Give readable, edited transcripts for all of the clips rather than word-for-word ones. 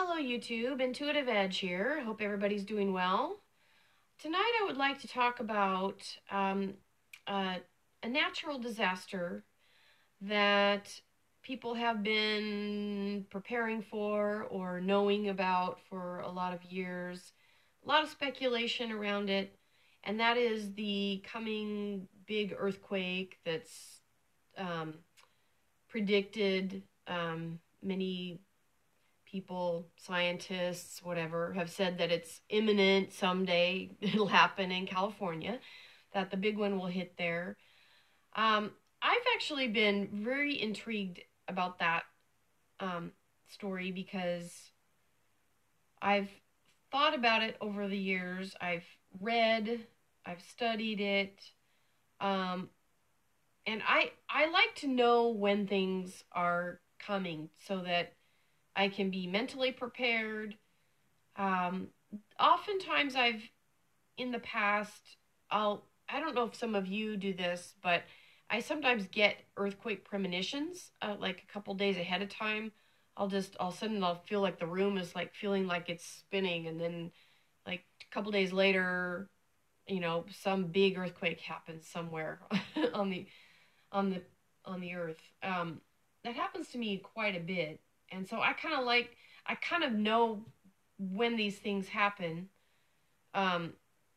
Hello YouTube, Intuitive Edge here. Hope everybody's doing well. Tonight I would like to talk about a natural disaster that people have been preparing for or knowing about for a lot of years. A lot of speculation around it, and that is the coming big earthquake that's predicted. Many people, scientists, whatever, have said that it's imminent someday. It'll happen in California, that the big one will hit there. I've actually been very intrigued about that story because I've thought about it over the years. I've read, I've studied it, and I like to know when things are coming so that I can be mentally prepared. Oftentimes in the past, I don't know if some of you do this, but I sometimes get earthquake premonitions, like a couple days ahead of time. All of a sudden I'll feel like the room is like feeling like it's spinning, and then like a couple days later, some big earthquake happens somewhere on the earth. That happens to me quite a bit. And so I kind of know when these things happen.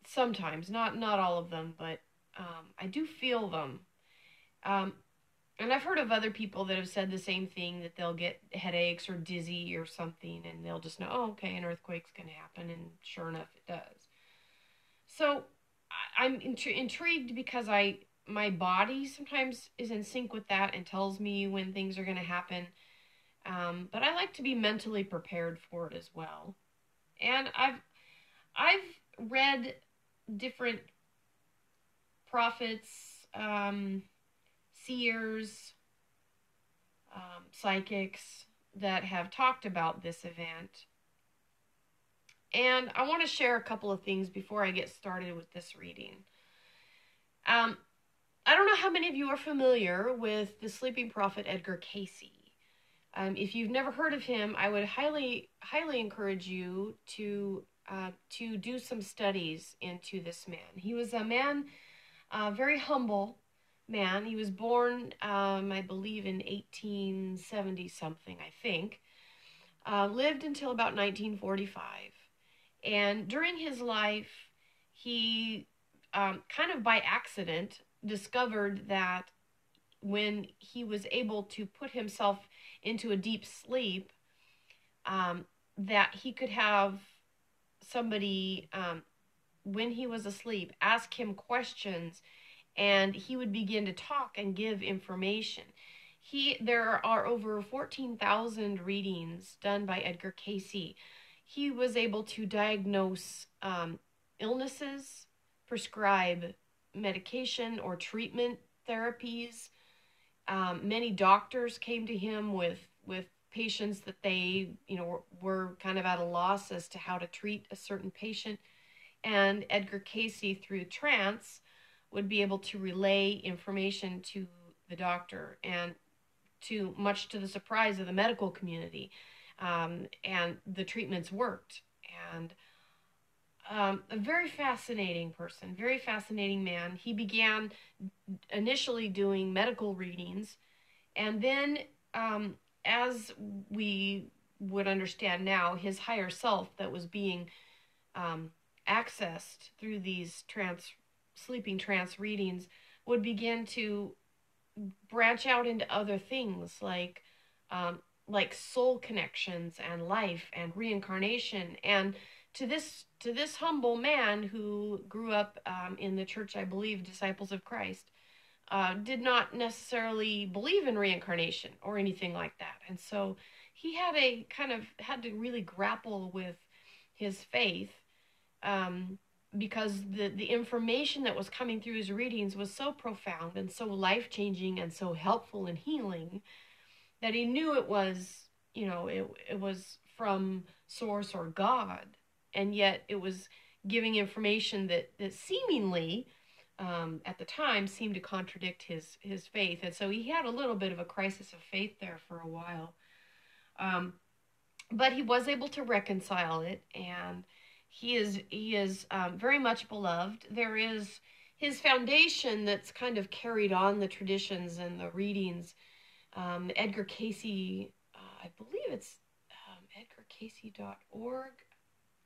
Sometimes, not all of them, but I do feel them. And I've heard of other people that have said the same thing, that they'll get headaches or dizzy or something, and they'll just know, oh, okay, an earthquake's going to happen, and sure enough, it does. So I'm intrigued because my body sometimes is in sync with that and tells me when things are going to happen. But I like to be mentally prepared for it as well. And I've read different prophets, seers, psychics that have talked about this event. And I want to share a couple of things before I get started with this reading. I don't know how many of you are familiar with the sleeping prophet Edgar Cayce. If you've never heard of him, I would highly encourage you to do some studies into this man. He was a man, very humble man. He was born, I believe, in 1870 something, I think. Lived until about 1945. And during his life, he kind of by accident discovered that when he was able to put himself into a deep sleep, that he could have somebody, when he was asleep, ask him questions, and he would begin to talk and give information. There are over 14,000 readings done by Edgar Cayce. He was able to diagnose illnesses, prescribe medication or treatment therapies. Many doctors came to him with patients that they, were kind of at a loss as to how to treat a certain patient. And Edgar Cayce, through trance, would be able to relay information to the doctor, and much to the surprise of the medical community. And the treatments worked. And a very fascinating person, very fascinating man. He began initially doing medical readings, and then, as we would understand now, his higher self that was being accessed through these sleeping trance readings would begin to branch out into other things like soul connections and life and reincarnation. And to this humble man who grew up in the church, I believe, Disciples of Christ, did not necessarily believe in reincarnation or anything like that. And so he had to really grapple with his faith, because the information that was coming through his readings was so profound and so life-changing and so helpful and healing, that he knew it was, it was from source or God, and yet it was giving information that seemingly, at the time, seemed to contradict his faith. And so he had a little bit of a crisis of faith there for a while. but he was able to reconcile it, and he is very much beloved. There is his foundation that's kind of carried on the traditions and the readings. Edgar Cayce, I believe it's edgarcayce.org.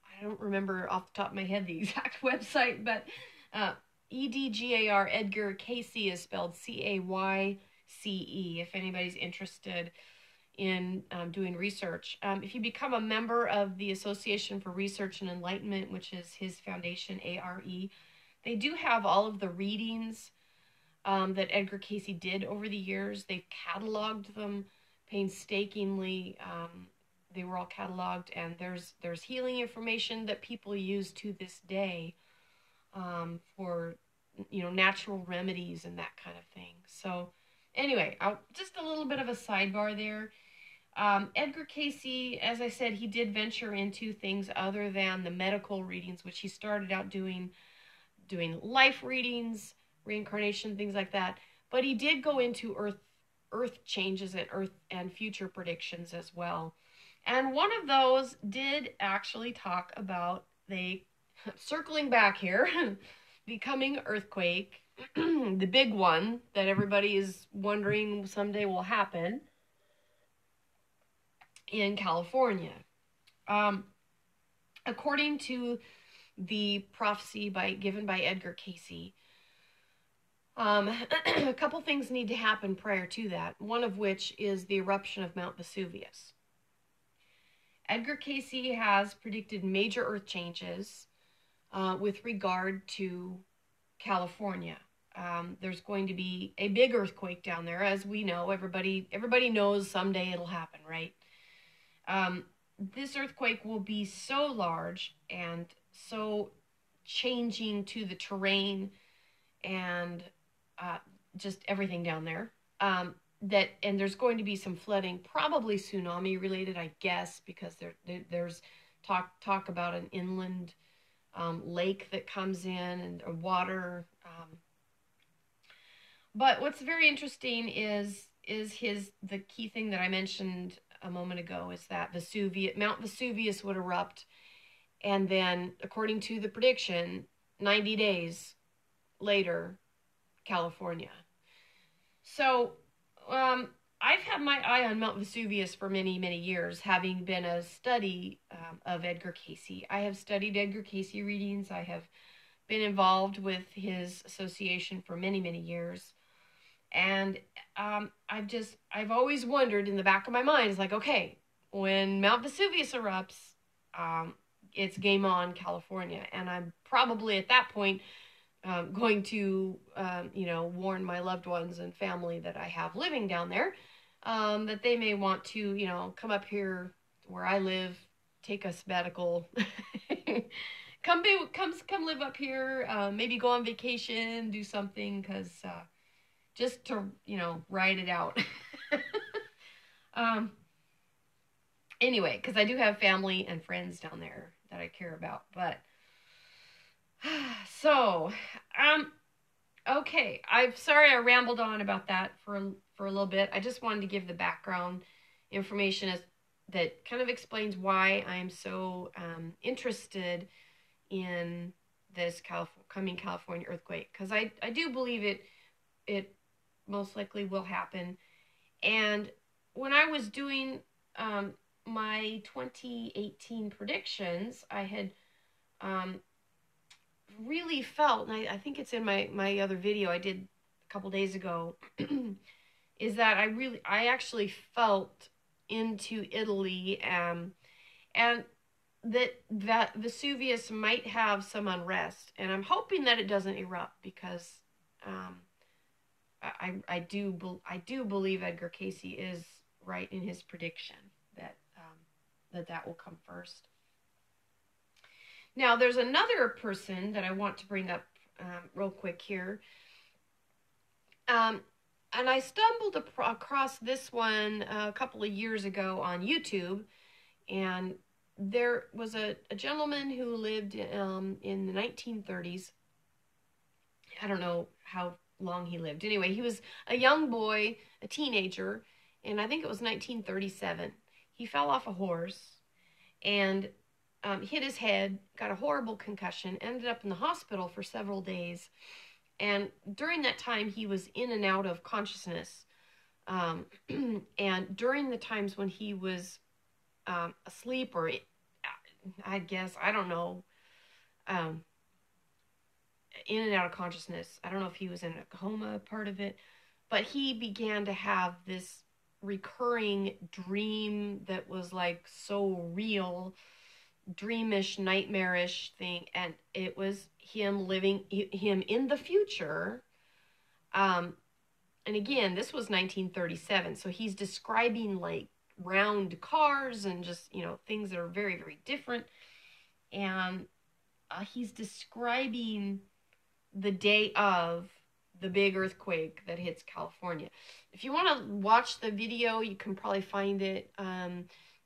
I don't remember off the top of my head the exact website, but EDGAR, Edgar Cayce is spelled CAYCE, if anybody's interested in doing research. If you become a member of the Association for Research and Enlightenment, which is his foundation, ARE, they do have all of the readings that Edgar Cayce did over the years. They've cataloged them painstakingly. They were all cataloged, and there's healing information that people use to this day for natural remedies and that kind of thing. So anyway, just a little bit of a sidebar there. Edgar Cayce, as I said, he did venture into things other than the medical readings, which he started out doing life readings, reincarnation, things like that. But he did go into earth changes and earth and future predictions as well. And one of those did actually talk about circling back here, the coming earthquake, the big one that everybody is wondering someday will happen in California. According to the prophecy given by Edgar Cayce, a couple things need to happen prior to that, one of which is the eruption of Mount Vesuvius. Edgar Cayce has predicted major earth changes with regard to California. There's going to be a big earthquake down there, as we know. Everybody knows someday it'll happen, right? This earthquake will be so large and so changing to the terrain and just everything down there, and there's going to be some flooding, probably tsunami related, I guess, because there's talk about an inland lake that comes in and water. But what's very interesting is the key thing that I mentioned a moment ago is that Mount Vesuvius would erupt, and then, according to the prediction, 90 days later, California. So I've had my eye on Mount Vesuvius for many, many years, having been a study of Edgar Cayce. I have studied Edgar Cayce readings. I have been involved with his association for many, many years. And I've always wondered in the back of my mind, it's like, okay, when Mount Vesuvius erupts, it's game on, California. And I'm probably at that point going to, warn my loved ones and family that I have living down there, that they may want to, come up here where I live, take a sabbatical, come live up here, maybe go on vacation, do something, because just to, ride it out. Anyway, because I do have family and friends down there that I care about. But so, okay, I'm sorry I rambled on about that for a little bit. I just wanted to give the background information that kind of explains why I'm so interested in this coming California earthquake, because I do believe it most likely will happen. And when I was doing my 2018 predictions, I had really felt, and I think it's in my other video I did a couple days ago, is that I actually felt into Italy, and that Vesuvius might have some unrest, and I'm hoping that it doesn't erupt, because I do believe Edgar Cayce is right in his prediction that will come first. Now, there's another person that I want to bring up real quick here. And I stumbled across this one a couple of years ago on YouTube, and there was a gentleman who lived in the 1930s. I don't know how long he lived. Anyway, he was a young boy, a teenager, and I think it was 1937. he fell off a horse and hit his head, got a horrible concussion, ended up in the hospital for several days. And during that time, he was in and out of consciousness. And during the times when he was asleep, or I guess, I don't know, in and out of consciousness, I don't know if he was in a coma, part of it, but he began to have this recurring dream that was like so real, dreamish, nightmarish thing, and it was him in the future. And again, this was 1937, so he's describing like round cars and just, things that are very, very different. And he's describing the day of the big earthquake that hits California. If you want to watch the video, you can probably find it.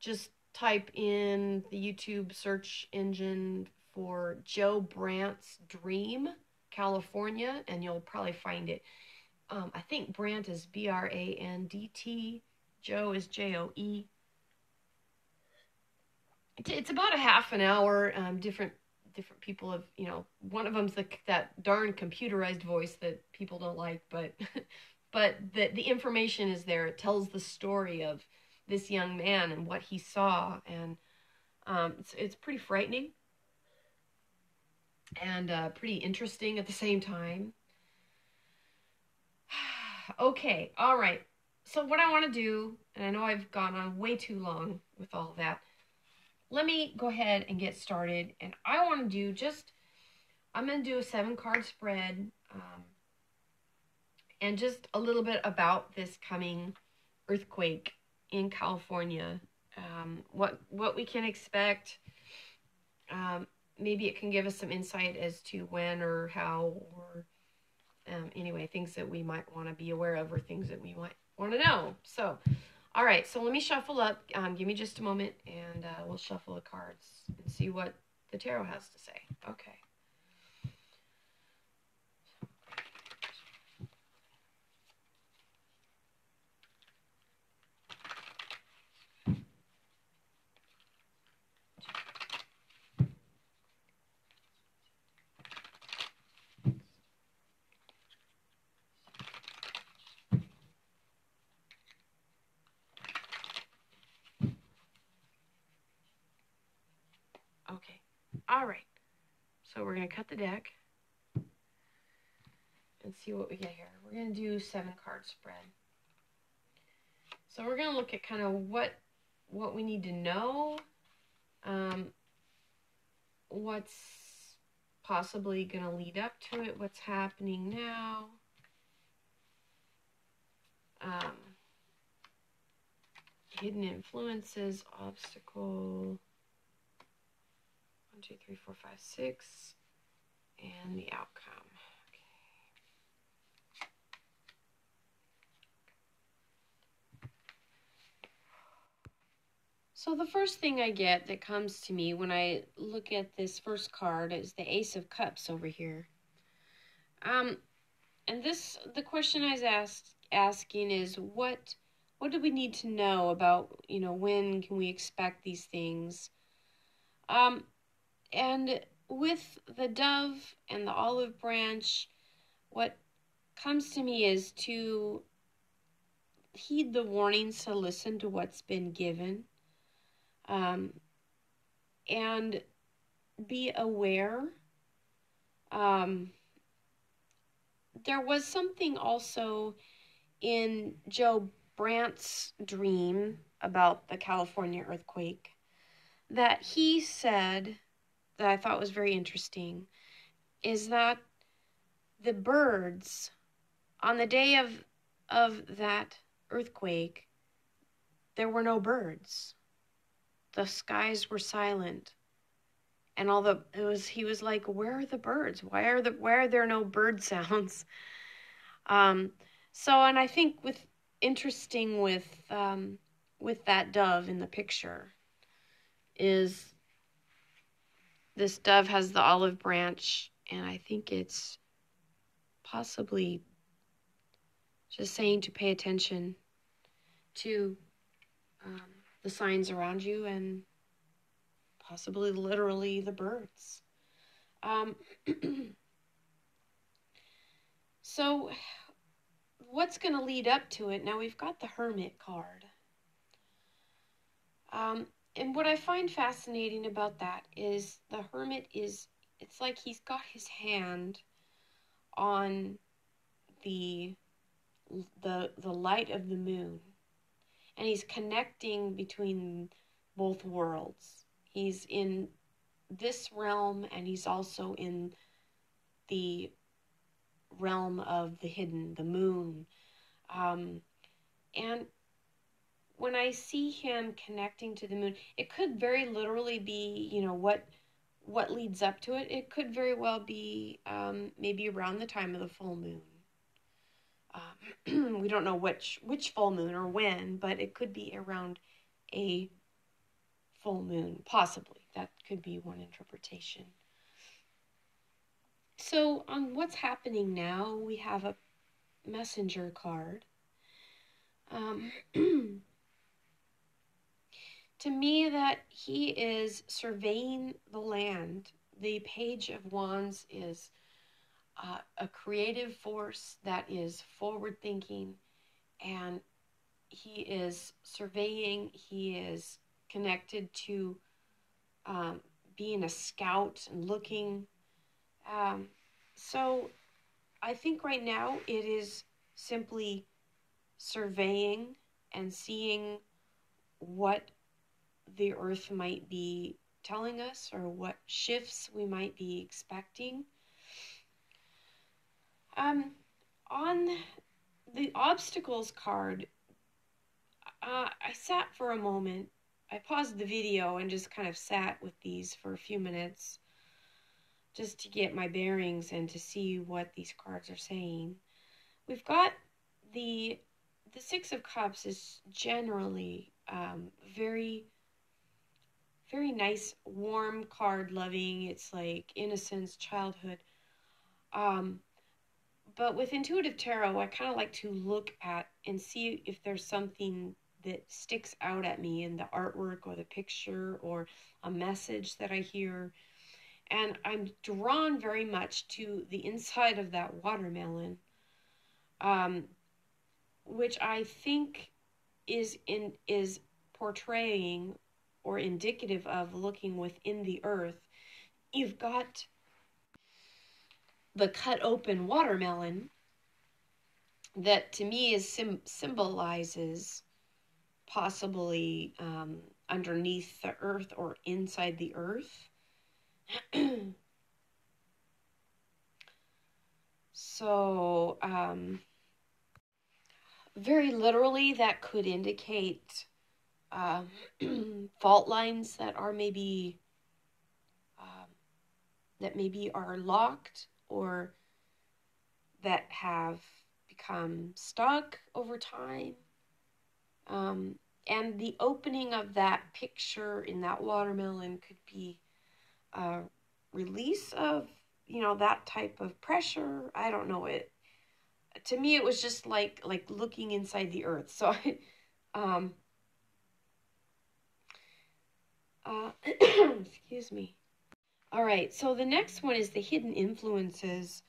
Just type in the YouTube search engine for Joe Brandt's Dream, California, and you'll probably find it. I think Brandt is Brandt. Joe is Joe. It's about a half an hour. Different people have, one of them's that darn computerized voice that people don't like, but but the information is there. It tells the story of this young man and what he saw, and it's pretty frightening and pretty interesting at the same time. Okay, all right. So what I want to do, and I know I've gone on way too long with all that, let me go ahead and get started. And I want to do I'm going to do a 7-card spread, and just a little bit about this coming earthquake in California, what we can expect. Maybe it can give us some insight as to when or how, or anyway, things that we might want to be aware of, or things that we might want to know. So, all right, so let me shuffle up. Give me just a moment, and we'll shuffle the cards and see what the tarot has to say. Okay. Okay. All right. So we're going to cut the deck and see what we get here. We're going to do 7-card spread. So we're going to look at kind of what we need to know, what's possibly going to lead up to it, what's happening now, hidden influences, obstacle, 1, 2, 3, 4, 5, 6, and the outcome. So the first thing I get that comes to me when I look at this first card is the Ace of Cups over here. And the question I was asking is what do we need to know about, when can we expect these things? And with the dove and the olive branch, what comes to me is to heed the warnings, to listen to what's been given. And be aware. There was something also in Joe Brandt's dream about the California earthquake that he said that I thought was very interesting, is that the birds on the day of that earthquake, there were no birds. The skies were silent, and he was like, where are the birds? Why are there no bird sounds? So, and I think interesting with that dove in the picture is this dove has the olive branch, and I think it's possibly just saying to pay attention to the signs around you and possibly literally the birds. So what's going to lead up to it? Now we've got the Hermit card. And what I find fascinating about that is the Hermit it's like he's got his hand on the light of the moon, and he's connecting between both worlds. He's in this realm, and he's also in the realm of the hidden, the moon. And when I see him connecting to the moon, it could very literally be, what leads up to it. It could very well be maybe around the time of the full moon. We don't know which full moon or when, but it could be around a full moon, possibly. That could be one interpretation. So what's happening now, we have a messenger card. To me, that he is surveying the land. The Page of Wands is a creative force that is forward-thinking, and he is surveying. He is connected to being a scout and looking. So I think right now it is simply surveying and seeing what the earth might be telling us or what shifts we might be expecting. On the obstacles card, I sat for a moment. I paused the video and just kind of sat with these for a few minutes just to get my bearings and to see what these cards are saying. We've got the Six of Cups is generally very, very nice, warm card, loving. It's like innocence, childhood. But with Intuitive Tarot, I kind of like to look at and see if there's something that sticks out at me in the artwork or the picture or a message that I hear. And I'm drawn very much to the inside of that watermelon, which I think is portraying or indicative of looking within the earth. You've got the cut open watermelon that to me is symbolizes possibly underneath the earth or inside the earth. So very literally that could indicate fault lines that are maybe are locked or that have become stuck over time. And the opening of that picture in that watermelon could be a release of, that type of pressure. I don't know. To me, it was just like looking inside the earth. So, excuse me. All right. So the next one is the hidden influences.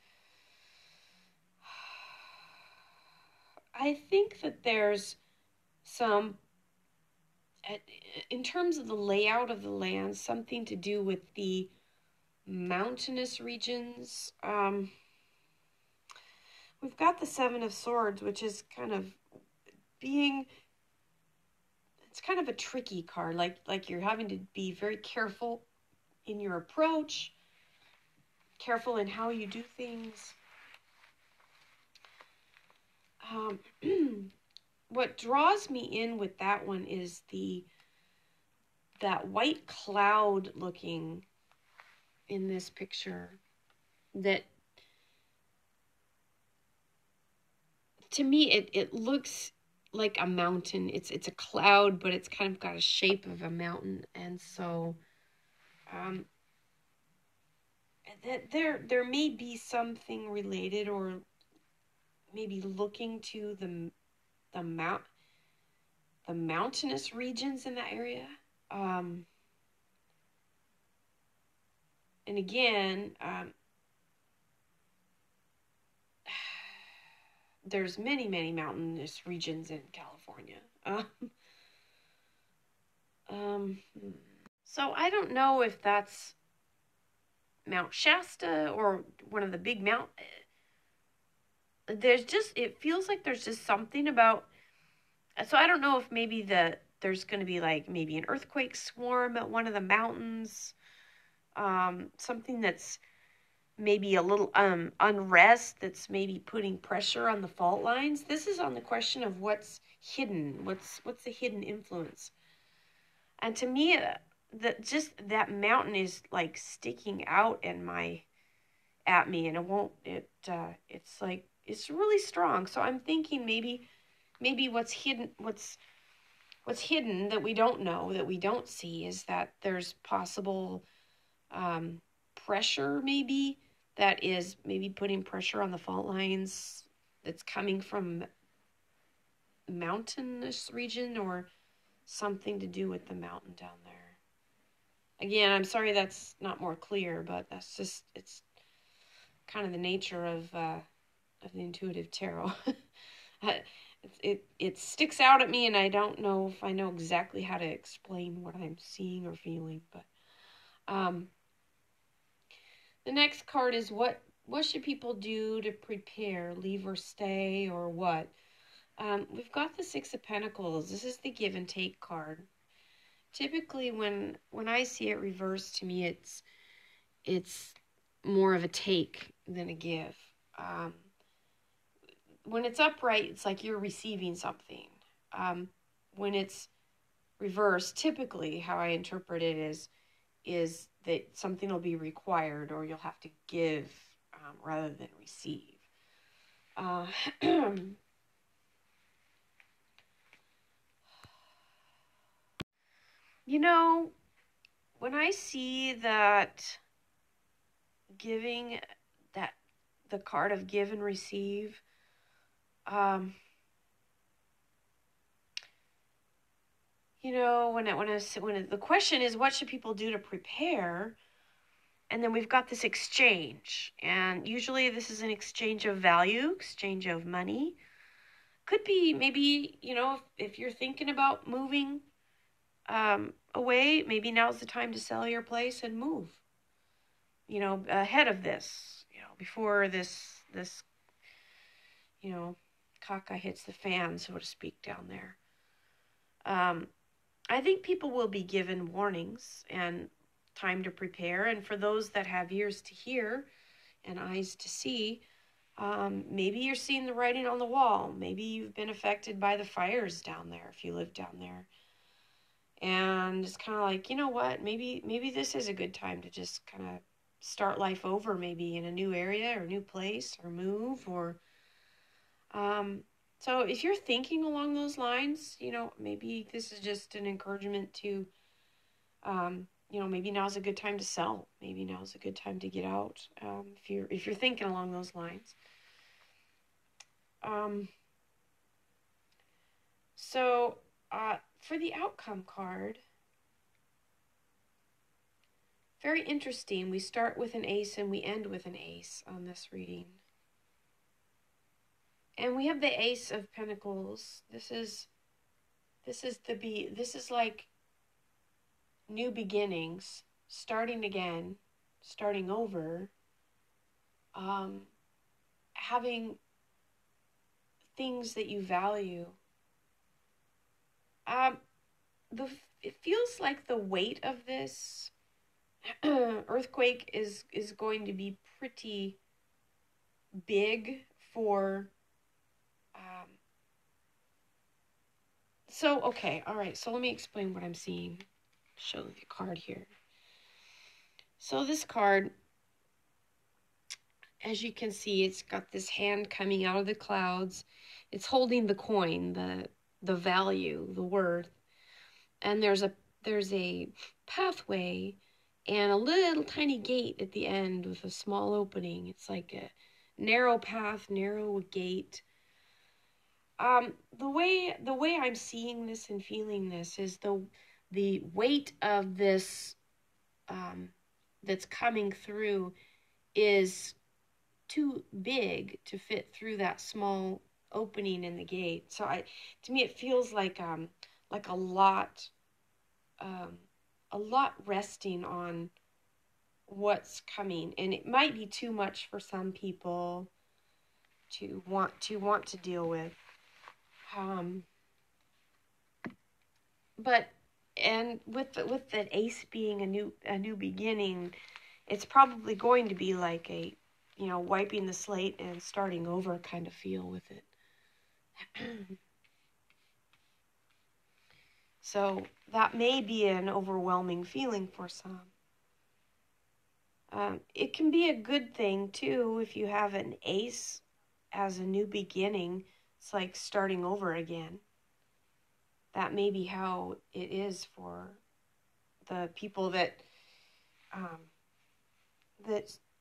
I think that there's some, in terms of the layout of the land, something to do with the mountainous regions. We've got the Seven of Swords, which is kind of it's kind of a tricky card, like you're having to be very careful in your approach, careful in how you do things. What draws me in with that one is that white cloud looking in this picture that to me it looks like a mountain. It's a cloud, but it's kind of got a shape of a mountain, and so that there may be something related or maybe looking to the mountainous regions in that area. And again, there's many mountainous regions in California. So I don't know if that's Mount Shasta or one of the big mountains. It feels like there's just something about, so I don't know if maybe there's going to be like maybe an earthquake swarm at one of the mountains, something that's maybe a little unrest that's maybe putting pressure on the fault lines. This is on the question of what's hidden, what's the hidden influence. And to me, that mountain is like sticking out at me, and it's like, it's really strong. So I'm thinking maybe what's hidden that we don't know, that we don't see, is that there's possible pressure maybe that is maybe putting pressure on the fault lines that's coming from mountainous region or something to do with the mountain down there. Again, I'm sorry that's not more clear, but that's just, it's kind of the nature of the intuitive tarot. It sticks out at me, and I don't know if I know exactly how to explain what I'm seeing or feeling. But the next card is what should people do to prepare, leave or stay, or what? We've got the Six of Pentacles. This is the give and take card. Typically, when I see it reversed, to me, it's more of a take than a give. When it's upright, it's like you're receiving something. When it's reversed, typically how I interpret it is that something will be required, or you'll have to give rather than receive. You know, when I see that giving, that the card of give and receive, you know, when the question is what should people do to prepare, and then we've got this exchange, and usually this is an exchange of value, exchange of money. Could be maybe, you know, if you're thinking about moving away, maybe now's the time to sell your place and move, you know, ahead of this, you know, before this, you know, caca hits the fan, so to speak, down there. I think people will be given warnings and time to prepare. And for those that have ears to hear and eyes to see, maybe you're seeing the writing on the wall. Maybe you've been affected by the fires down there if you live down there. And it's kind of like, you know what, maybe this is a good time to just kind of start life over, maybe in a new area or new place, or move, or so if you're thinking along those lines, you know, maybe this is just an encouragement to, you know, maybe now's a good time to sell. Maybe now's a good time to get out. If you're thinking along those lines. So for the outcome card, very interesting. We start with an ace and we end with an ace on this reading. And we have the Ace of Pentacles. This is like new beginnings, starting again, starting over, having things that you value. It feels like the weight of this earthquake is going to be pretty big for so okay, all right, so let me explain what I'm seeing. Show the card here. So this card, as you can see, it's got this hand coming out of the clouds. It's holding the coin, the value, the worth. And there's a pathway and a little tiny gate at the end with a small opening. It's like a narrow path, narrow gate. The way I'm seeing this and feeling this is the weight of this that's coming through is too big to fit through that small opening in the gate. So to me, it feels like a lot resting on what's coming, and it might be too much for some people to want to deal with. But and with the ace being a new beginning, it's probably going to be like a, wiping the slate and starting over kind of feel with it. So that may be an overwhelming feeling for some. It can be a good thing too if you have an ace as a new beginning. It's like starting over again. That may be how it is for the people that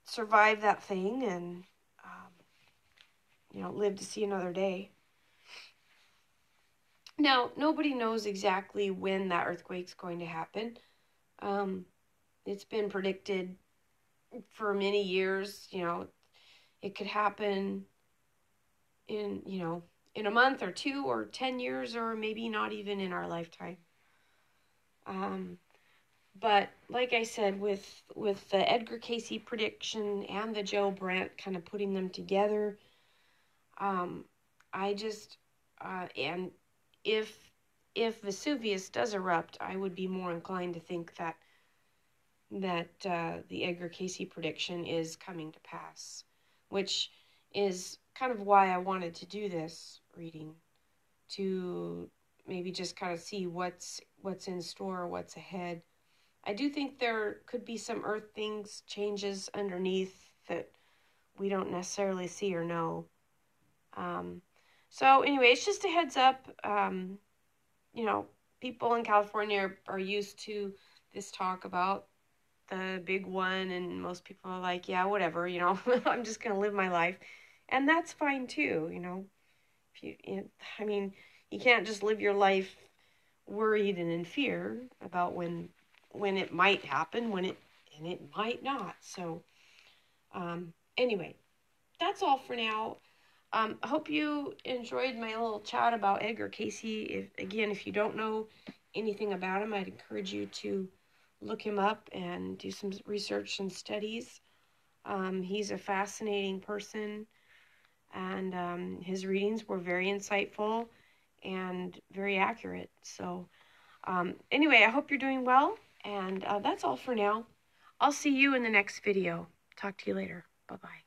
survive that thing and live to see another day. Now, nobody knows exactly when that earthquake's going to happen. It's been predicted for many years. It could happen in a month or 2 or 10 years, or maybe not even in our lifetime. But like I said, with the Edgar Cayce prediction and the Joe Brandt kind of putting them together, I just and if Vesuvius does erupt, I would be more inclined to think that the Edgar Cayce prediction is coming to pass, which is kind of why I wanted to do this reading, to maybe just kind of see what's in store, what's ahead. I do think there could be some earth things, changes underneath that we don't necessarily see or know. So anyway, it's just a heads up. People in California are used to this talk about the big one, and most people are like, yeah, whatever, I'm just going to live my life. And that's fine too, you can't just live your life worried and in fear about when it might happen, and it might not. So, anyway, that's all for now. I hope you enjoyed my little chat about Edgar Cayce. If you don't know anything about him, I'd encourage you to look him up and do some research and studies. He's a fascinating person, and his readings were very insightful and very accurate. So anyway, I hope you're doing well, and that's all for now. I'll see you in the next video. Talk to you later. Bye-bye.